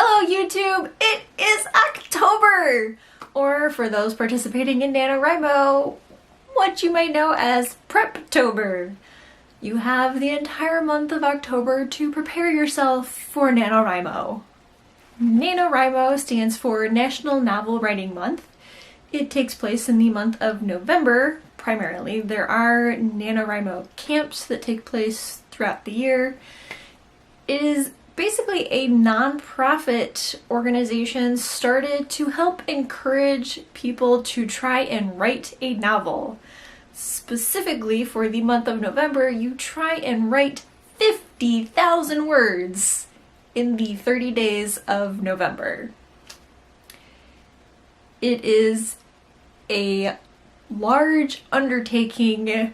Hello YouTube! It is October! Or for those participating in NaNoWriMo, what you might know as Preptober. You have the entire month of October to prepare yourself for NaNoWriMo. NaNoWriMo stands for National Novel Writing Month. It takes place in the month of November, primarily. There are NaNoWriMo camps that take place throughout the year. It is basically a non-profit organization started to help encourage people to try and write a novel. Specifically for the month of November, you try and write 50,000 words in the 30 days of November. It is a large undertaking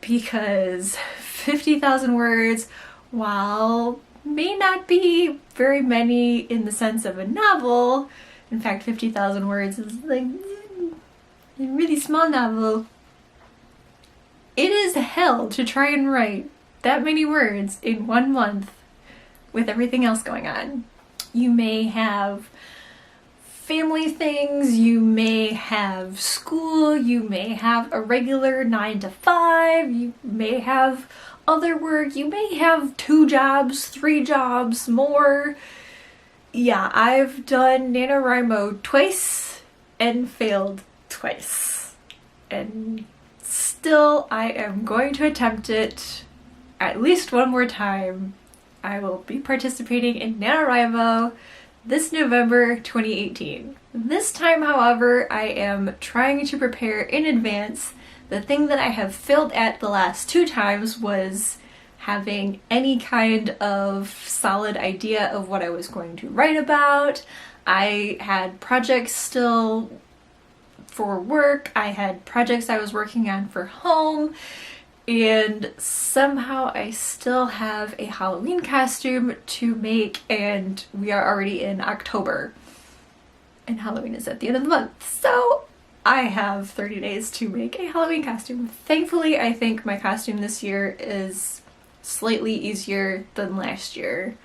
because 50,000 words, while may not be very many in the sense of a novel. In fact, 50,000 words is like a really small novel. It is hell to try and write that many words in 1 month with everything else going on. You may have family things, you may have school, you may have a regular 9 to 5, you may have other work, you may have 2 jobs, 3 jobs, more. Yeah, I've done NaNoWriMo twice and failed twice. And still, I am going to attempt it at least one more time. I will be participating in NaNoWriMo this November 2018. This time, however, I am trying to prepare in advance. The thing that I have failed at the last 2 times was having any kind of solid idea of what I was going to write about. I had projects still for work, I had projects I was working on for home, and somehow I still have a Halloween costume to make, and we are already in October. And Halloween is at the end of the month, so I have 30 days to make a Halloween costume. Thankfully, I think my costume this year is slightly easier than last year.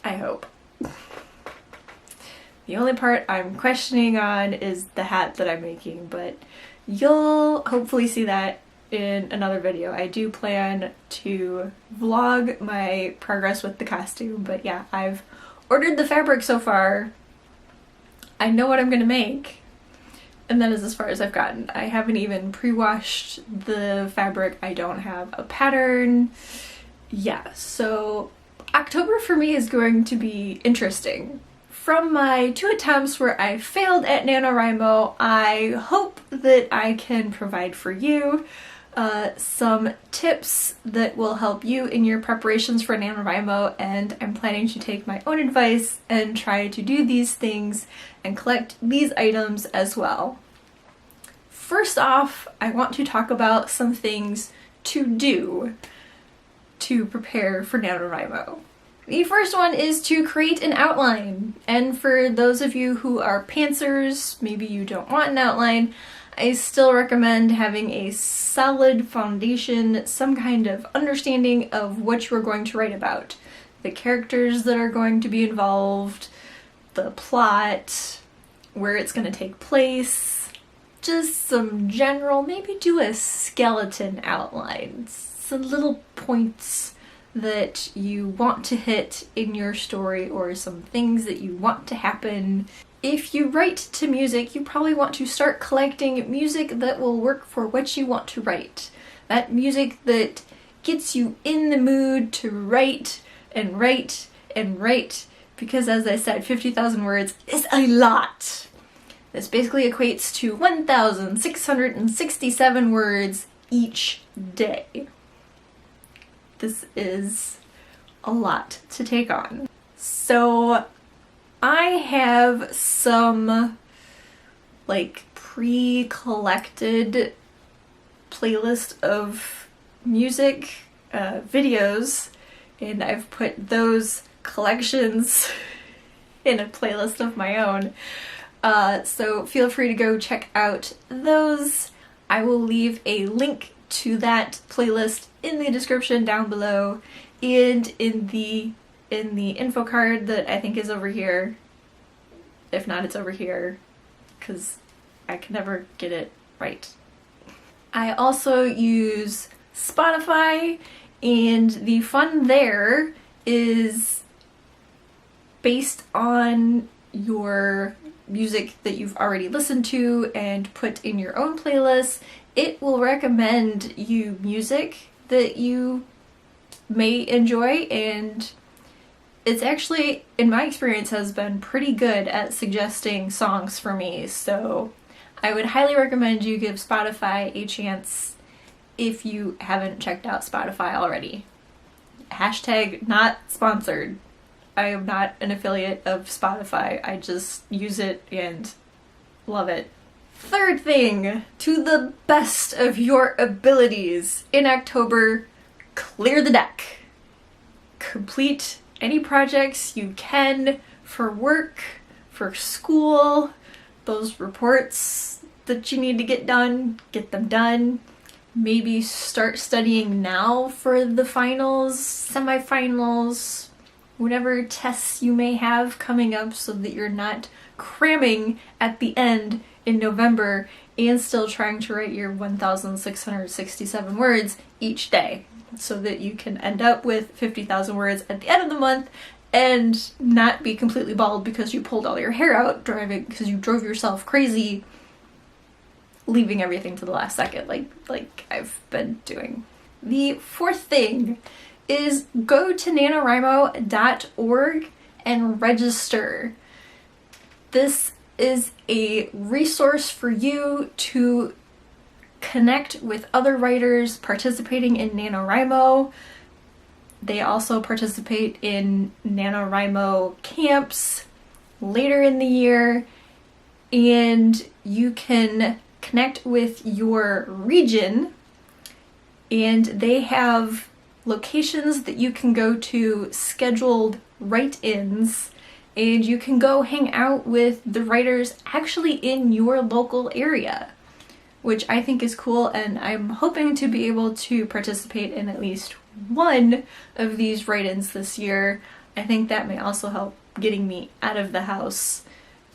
I hope. The only part I'm questioning on is the hat that I'm making, but you'll hopefully see that in another video. I do plan to vlog my progress with the costume, but yeah, I've ordered the fabric so far. I know what I'm gonna make. And that is as far as I've gotten. I haven't even pre-washed the fabric. I don't have a pattern. Yeah, so October for me is going to be interesting. From my 2 attempts where I failed at NaNoWriMo, I hope that I can provide for you some tips that will help you in your preparations for NaNoWriMo, and I'm planning to take my own advice and try to do these things and collect these items as well. First off, I want to talk about some things to do to prepare for NaNoWriMo. The first one is to create an outline, and for those of you who are pantsers, maybe you don't want an outline, I still recommend having a solid foundation, some kind of understanding of what you are going to write about. The characters that are going to be involved, the plot, where it's going to take place, just some general, maybe do a skeleton outline, some little points that you want to hit in your story or some things that you want to happen. If you write to music, you probably want to start collecting music that will work for what you want to write. That music that gets you in the mood to write and write and write, because as I said, 50,000 words is a lot. This basically equates to 1,667 words each day. This is a lot to take on. So I have some like pre-collected playlist of music videos, and I've put those collections in a playlist of my own. So feel free to go check out those. I will leave a link to that playlist in the description down below and in the in the info card that I think is over here. If not, it's over here, because I can never get it right. I also use Spotify, and the fun there is based on your music that you've already listened to and put in your own playlist. It will recommend you music that you may enjoy, and it's actually, in my experience, has been pretty good at suggesting songs for me, so I would highly recommend you give Spotify a chance if you haven't checked out Spotify already. Hashtag not sponsored. I am not an affiliate of Spotify. I just use it and love it. Third thing, to the best of your abilities, in October, clear the deck. Complete any projects you can for work, for school, those reports that you need to get done, get them done. Maybe start studying now for the finals, semifinals, whatever tests you may have coming up, so that you're not cramming at the end in November and still trying to write your 1,667 words each day, so that you can end up with 50,000 words at the end of the month and not be completely bald because you pulled all your hair out driving, because you drove yourself crazy, leaving everything to the last second like I've been doing. The fourth thing is go to NaNoWriMo.org and register. This is a resource for you to connect with other writers participating in NaNoWriMo. They also participate in NaNoWriMo camps later in the year, and you can connect with your region, and they have locations that you can go to, scheduled write-ins, and you can go hang out with the writers actually in your local area, which I think is cool, and I'm hoping to be able to participate in at least one of these write-ins this year. I think that may also help getting me out of the house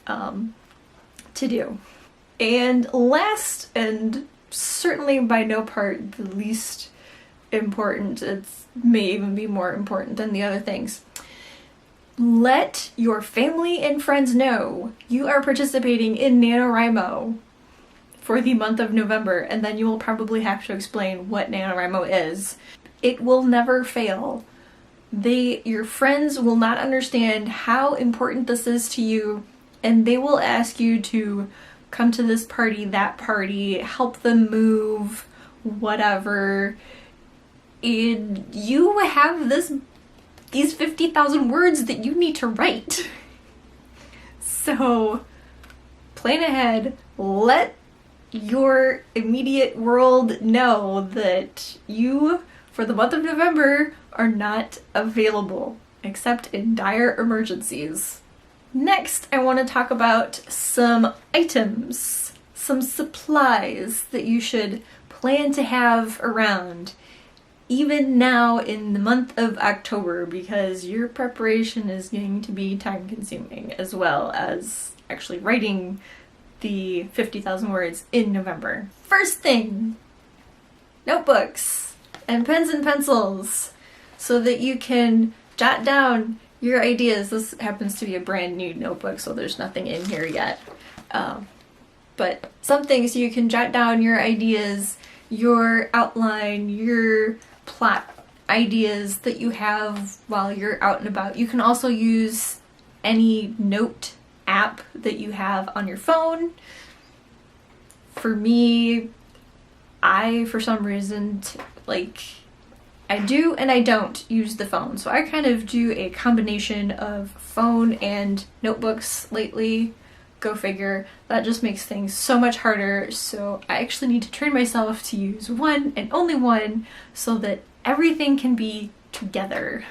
to do. And last, and certainly by no part the least important, it may even be more important than the other things, let your family and friends know you are participating in NaNoWriMo for the month of November, and then you will probably have to explain what NaNoWriMo is. It will never fail. Your friends will not understand how important this is to you, and they will ask you to come to this party, that party, help them move, whatever. And you have these 50,000 words that you need to write. So plan ahead. Let your immediate world know that you, for the month of November, are not available, except in dire emergencies. Next, I want to talk about some items, some supplies that you should plan to have around, even now in the month of October, because your preparation is going to be time-consuming, as well as actually writing the 50,000 words in November. First thing, notebooks and pens and pencils, so that you can jot down your ideas. This happens to be a brand new notebook, so there's nothing in here yet. But something so you can jot down your ideas, your outline, your plot ideas that you have while you're out and about. You can also use any note app that you have on your phone. For me, for some reason, I do and I don't use the phone. So I kind of do a combination of phone and notebooks lately. Go figure. That just makes things so much harder. So I actually need to train myself to use one and only one, so that everything can be together.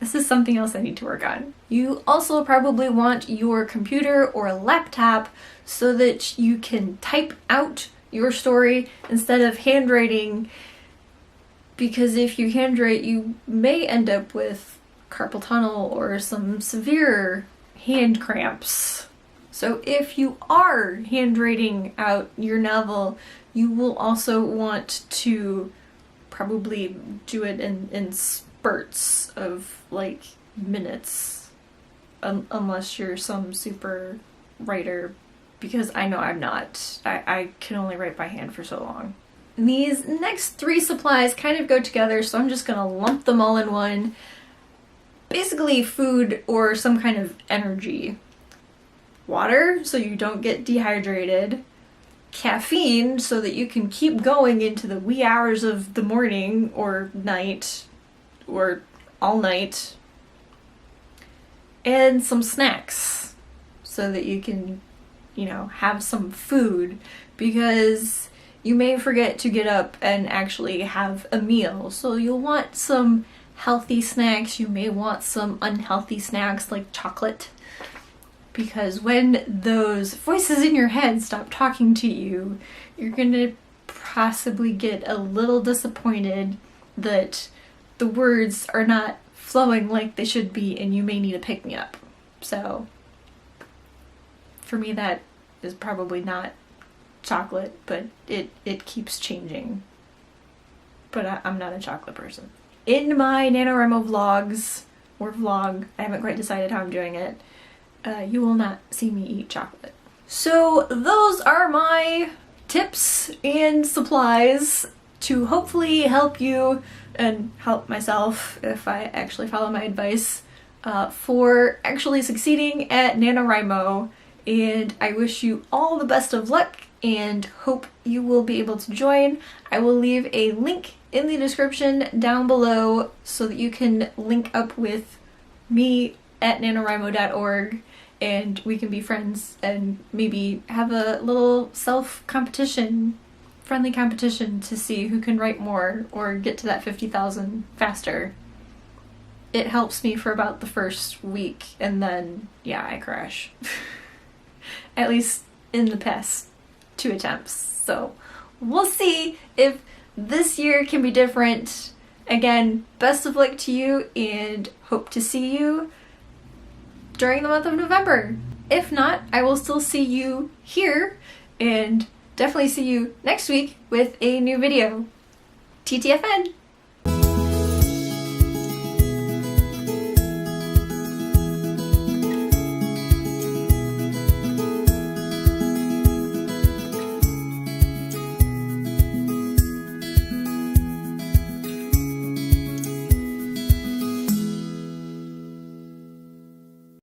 This is something else I need to work on. You also probably want your computer or laptop so that you can type out your story instead of handwriting, because if you handwrite, you may end up with carpal tunnel or some severe hand cramps. So if you are handwriting out your novel, you will also want to probably do it in spurts of like minutes, unless you're some super writer, because I know I'm not. I can only write by hand for so long. These next 3 supplies kind of go together, so I'm just gonna lump them all in one. Basically food or some kind of energy. Water, so you don't get dehydrated. Caffeine, so that you can keep going into the wee hours of the morning or night or all night. And some snacks, so that you can, have some food, because you may forget to get up and actually have a meal. So you'll want some healthy snacks. You may want some unhealthy snacks like chocolate, because when those voices in your head stop talking to you, you're gonna possibly get a little disappointed that the words are not flowing like they should be, and you may need a pick-me-up. So for me, that is probably not chocolate, but it keeps changing. But I'm not a chocolate person. In my NaNoWriMo vlogs, or vlog, I haven't quite decided how I'm doing it, you will not see me eat chocolate. So those are my tips and supplies to hopefully help you and help myself, if I actually follow my advice, for actually succeeding at NaNoWriMo. And I wish you all the best of luck and hope you will be able to join. I will leave a link in the description down below so that you can link up with me at nanowrimo.org, and we can be friends and maybe have a little friendly competition to see who can write more or get to that 50,000 faster. It helps me for about the first week, and then, yeah, I crash. At least in the past 2 attempts. So we'll see if this year can be different. Again, best of luck to you, and hope to see you during the month of November. If not, I will still see you here, and definitely see you next week with a new video. TTFN!